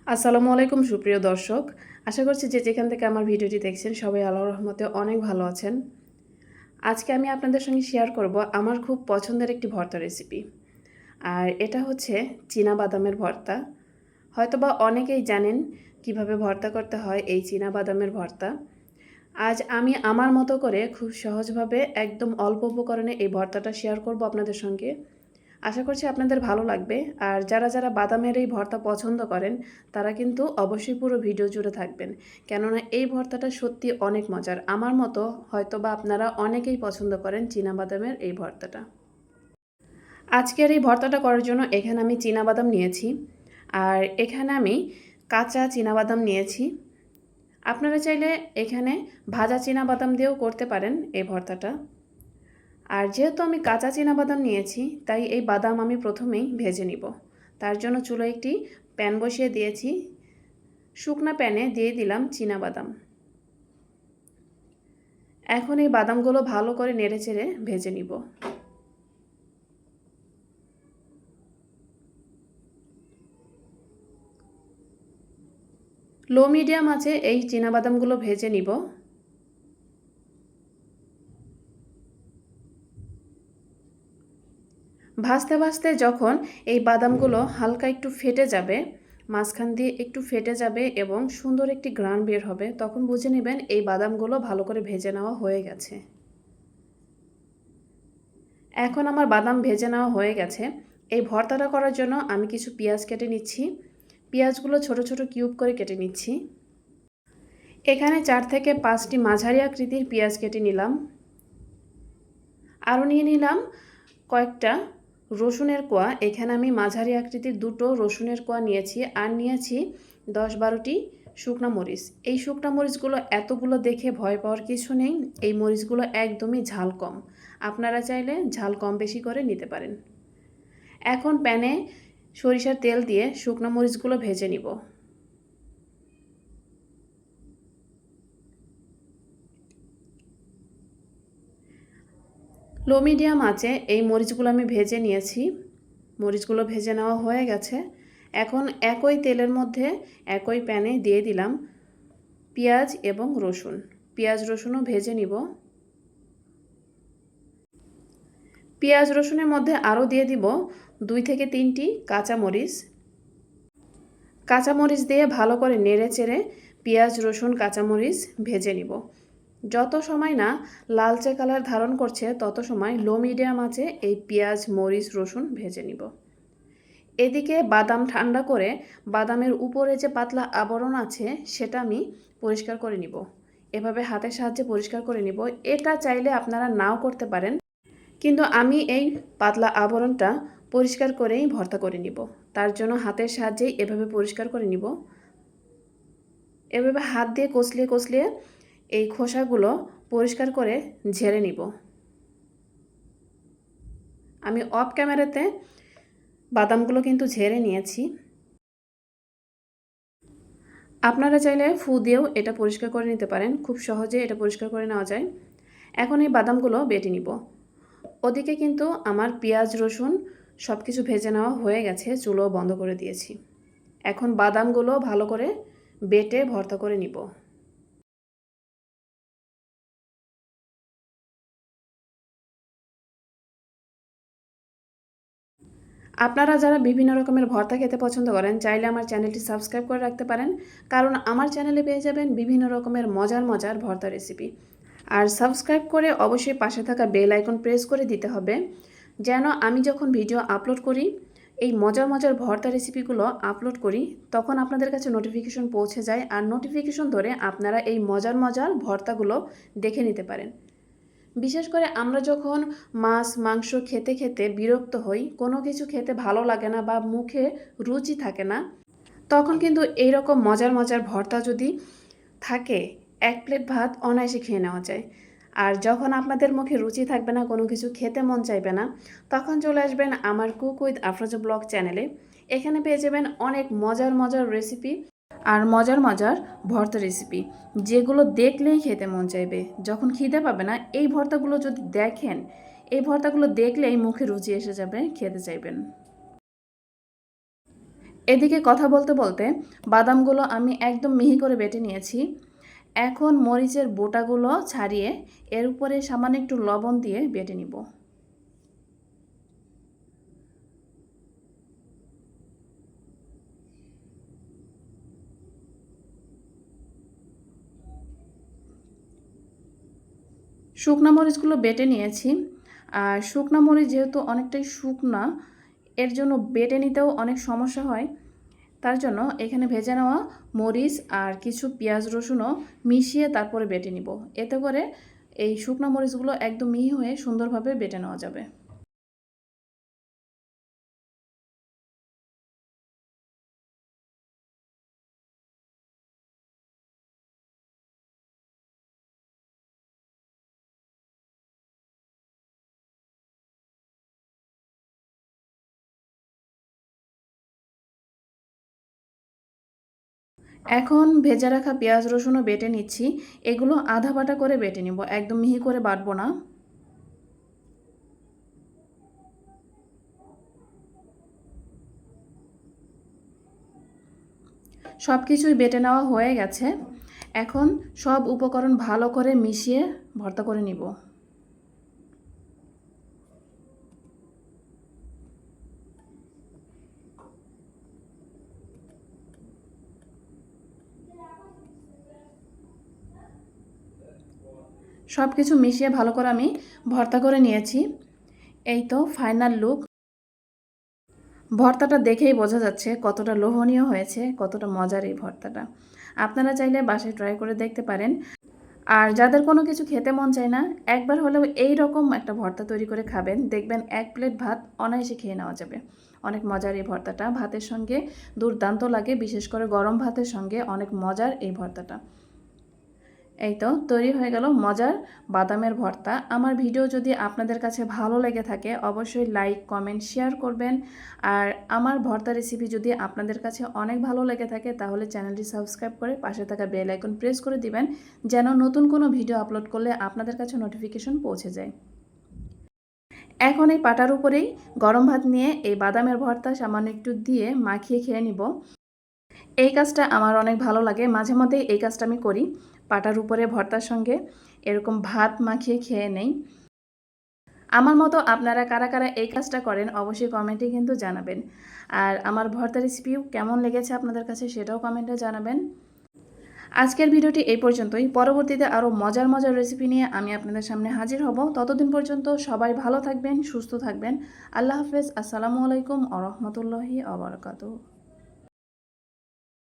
আসসালামু আলাইকুম সুপ্রিয় দর্শক। আশা করছি যে যেখান থেকে আমার ভিডিওটি দেখছেন সবাই আল্লাহর রহমতে অনেক ভালো আছেন। আজকে আমি আপনাদের সঙ্গে শেয়ার করব আমার খুব পছন্দের একটি ভর্তা রেসিপি। আর এটা হচ্ছে চীনা বাদামের ভর্তা। হয়তোবা অনেকেই জানেন কিভাবে ভর্তা করতে হয় এই চীনা বাদামের ভর্তা। আজ আমি আমার মতো করে খুব সহজভাবে একদম অল্প উপকরণে এই ভর্তাটা শেয়ার করব আপনাদের সঙ্গে। আশা করছি আপনাদের ভালো লাগবে। আর যারা বাদামের এই ভর্তা পছন্দ করেন তারা কিন্তু অবশ্যই পুরো ভিডিও জুড়ে থাকবেন, কেননা এই ভর্তাটা সত্যি অনেক মজার। আমার মতো হয়তোবা আপনারা অনেকেই পছন্দ করেন চীনা বাদামের এই ভর্তাটা। আজকের এই ভর্তাটা করার জন্য এখানে আমি চীনা বাদাম নিয়েছি, আর এখানে আমি কাঁচা চীনা বাদাম নিয়েছি। আপনারা চাইলে এখানে ভাজা চীনা বাদাম দিয়েও করতে পারেন এই ভর্তাটা। আর যেহেতু আমি কাঁচা বাদাম নিয়েছি তাই এই বাদাম আমি প্রথমেই ভেজে নিব। তার জন্য চুলায় একটি প্যান বসিয়ে দিয়েছি। শুকনা প্যানে দিয়ে দিলাম বাদাম। এখন এই বাদামগুলো ভালো করে নেড়েচেড়ে ভেজে নিব। লো মিডিয়াম আছে এই বাদামগুলো ভেজে নিব। ভাজতে ভাজতে যখন এই বাদামগুলো হালকা একটু ফেটে যাবে, মাঝখান দিয়ে একটু ফেটে যাবে এবং সুন্দর একটি ঘ্রাণ বের হবে, তখন বুঝে নেবেন এই বাদামগুলো ভালো করে ভেজে নেওয়া হয়ে গেছে। এখন আমার বাদাম ভেজে নেওয়া হয়ে গেছে। এই ভর্তাটা করার জন্য আমি কিছু পেঁয়াজ কেটে নিচ্ছি। পেঁয়াজগুলো ছোট ছোট কিউব করে কেটে নিচ্ছি। এখানে 4 থেকে 5টি মাঝারি আকৃতির পেঁয়াজ কেটে নিলাম। আরও নিয়ে নিলাম কয়েকটা রসুনের কোয়া। এখানে আমি মাঝারি আকৃতির 2টো রসুনের কোয়া নিয়েছি, আর নিয়েছি 10-12টি শুকনা মরিচ। এই শুকনা মরিচগুলো এতগুলো দেখে ভয় পাওয়ার কিছু নেই। এই মরিচগুলো একদমই ঝাল কম, আপনারা চাইলে ঝাল কম বেশি করে নিতে পারেন। এখন প্যানে সরিষার তেল দিয়ে শুকনো মরিচগুলো ভেজে নিব। লো মিডিয়াম আঁচে এই মরিচগুলো আমি ভেজে নিয়েছি। মরিচগুলো ভেজে নেওয়া হয়ে গেছে। এখন একই তেলের মধ্যে একই প্যানে দিয়ে দিলাম পেঁয়াজ এবং রসুন। পেঁয়াজ রসুনও ভেজে নিব। পেঁয়াজ রসুনের মধ্যে আরও দিয়ে দিব 2 থেকে 3টি কাঁচামরিচ। কাঁচামরিচ দিয়ে ভালো করে নেড়ে চেড়ে পেঁয়াজ রসুন কাঁচামরিচ ভেজে নিব। যত সময় না লালচে কালার ধারণ করছে তত সময় লো মিডিয়াম আঁচে এই পেঁয়াজ মরিচ রসুন ভেজে নিব। এদিকে বাদাম ঠান্ডা করে বাদামের উপরে যে পাতলা আবরণ আছে সেটা আমি পরিষ্কার করে নিব। এভাবে হাতের সাহায্যে পরিষ্কার করে নিব। এটা চাইলে আপনারা নাও করতে পারেন, কিন্তু আমি এই পাতলা আবরণটা পরিষ্কার করেই ভর্তা করে নিব। তার জন্য হাতের সাহায্যেই এভাবে পরিষ্কার করে নিব। এভাবে হাত দিয়ে কচলিয়ে কচলিয়ে এই খোসাগুলো পরিষ্কার করে ঝেড়ে নিব। আমি অফ ক্যামেরাতে বাদামগুলো কিন্তু ঝেড়ে নিয়েছি। আপনারা চাইলে ফু দিয়েও এটা পরিষ্কার করে নিতে পারেন, খুব সহজে এটা পরিষ্কার করে নেওয়া যায়। এখন এই বাদামগুলো বেটে নিব। ওদিকে কিন্তু আমার পেঁয়াজ রসুন সব কিছু ভেজে নেওয়া হয়ে গেছে, চুলো বন্ধ করে দিয়েছি। এখন বাদামগুলো ভালো করে বেটে ভর্তা করে নিব। আপনারা যারা বিভিন্ন রকমের ভর্তা খেতে পছন্দ করেন চাইলে আমার চ্যানেলটি সাবস্ক্রাইব করে রাখতে পারেন, কারণ আমার চ্যানেলে পেয়ে যাবেন বিভিন্ন রকমের মজার মজার ভর্তা রেসিপি। আর সাবস্ক্রাইব করে অবশ্যই পাশে থাকা বেল আইকন প্রেস করে দিতে হবে, যেন আমি যখন ভিডিও আপলোড করি, এই মজার মজার ভর্তা রেসিপিগুলো আপলোড করি, তখন আপনাদের কাছে নোটিফিকেশন পৌঁছে যায়, আর নোটিফিকেশন ধরে আপনারা এই মজার মজার ভর্তাগুলো দেখে নিতে পারেন। বিশেষ করে আমরা যখন মাছ মাংস খেতে খেতে বিরক্ত হই, কোনো কিছু খেতে ভালো লাগে না বা মুখে রুচি থাকে না, তখন কিন্তু এইরকম মজার মজার ভর্তা যদি থাকে, 1 প্লেট ভাত অনায়াসে খেয়ে নেওয়া যায়। আর যখন আপনাদের মুখে রুচি থাকবে না, কোনো কিছু খেতে মন চাইবে না, তখন চলে আসবেন আমার কুক উইথ আফরোজা ব্লগ চ্যানেলে। এখানে পেয়ে যাবেন অনেক মজার মজার রেসিপি আর মজার মজার ভর্তা রেসিপি, যেগুলো দেখলেই খেতে মন চাইবে। যখন খিদে পাবে না, এই ভর্তাগুলো যদি দেখেন, এই ভর্তাগুলো দেখলেই মুখে রুচি এসে যাবে, খেতে চাইবেন। এদিকে কথা বলতে বলতে বাদামগুলো আমি একদম মিহি করে বেটে নিয়েছি। এখন মরিচের বোটাগুলো ছাড়িয়ে এর উপরে সামান্য একটু লবণ দিয়ে বেটে নিব। শুকনা মরিচগুলো বেটে নিয়েছি। আর শুকনা মরিচ যেহেতু অনেকটাই শুকনা, এর জন্য বেটে নিতেও অনেক সমস্যা হয়। তার জন্য এখানে ভেজে নেওয়া মরিচ আর কিছু পেঁয়াজ রসুনও মিশিয়ে তারপরে বেটে নিব। এতে করে এই শুকনা মরিচগুলো একদম মিহি হয়ে সুন্দরভাবে বেটে নেওয়া যাবে। এখন ভেজে রাখা পেঁয়াজ রসুনও বেটে নিচ্ছি। এগুলো আধা বাটা করে বেটে নিব, একদম মিহি করে বাটবো না। সব কিছুই বেটে নেওয়া হয়ে গেছে। এখন সব উপকরণ ভালো করে মিশিয়ে ভর্তা করে নিব। সব কিছু মিশিয়ে ভালো করে আমি ভর্তা করে নিয়েছি। এই তো ফাইনাল লুক। ভর্তাটা দেখেই বোঝা যাচ্ছে কতটা লোভনীয় হয়েছে, কতটা মজার এই ভর্তাটা। আপনারা চাইলে বাসায় ট্রাই করে দেখতে পারেন। আর যাদের কোনো কিছু খেতে মন চায় না, একবার হলেও এই রকম একটা ভর্তা তৈরি করে খাবেন, দেখবেন এক প্লেট ভাত অনায়াসে খেয়ে নেওয়া যাবে। অনেক মজার এই ভর্তাটা, ভাতের সঙ্গে দুর্দান্ত লাগে, বিশেষ করে গরম ভাতের সঙ্গে অনেক মজার এই ভর্তাটা। এই তো তৈরি হয়ে গেল মজার বাদামের ভর্তা। আমার ভিডিও যদি আপনাদের কাছে ভালো লেগে থাকে অবশ্যই লাইক কমেন্ট শেয়ার করবেন। আর আমার ভর্তা রেসিপি যদি আপনাদের কাছে অনেক ভালো লেগে থাকে তাহলে চ্যানেলটি সাবস্ক্রাইব করে পাশে থাকা বেল আইকন প্রেস করে দিবেন, যেন নতুন কোনো ভিডিও আপলোড করলে আপনাদের কাছে নোটিফিকেশন পৌঁছে যায়। এখন এই পাটার উপরেই গরম ভাত নিয়ে এই বাদামের ভর্তা সামান্য একটু দিয়ে মাখিয়ে খেয়ে নিব। এই কাজটা আমার অনেক ভালো লাগে, মাঝে মধ্যেই এই কাজটা আমি করি। পাটার উপরে ভর্তার সঙ্গে এরকম ভাত মাখিয়ে খেয়ে নেই। আমার মতো আপনারা কারা কারা এই কাজটা করেন অবশ্যই কমেন্টে কিন্তু জানাবেন। আর আমার ভর্তা রেসিপিও কেমন লেগেছে আপনাদের কাছে সেটাও কমেন্টে জানাবেন। আজকের ভিডিওটি এই পর্যন্তই। পরবর্তীতে আরও মজার মজার রেসিপি নিয়ে আমি আপনাদের সামনে হাজির হব। ততদিন পর্যন্ত সবাই ভালো থাকবেন, সুস্থ থাকবেন। আল্লাহ হাফেজ। আসসালামু আলাইকুম ওয়া রাহমাতুল্লাহি ওয়া বারাকাতুহু।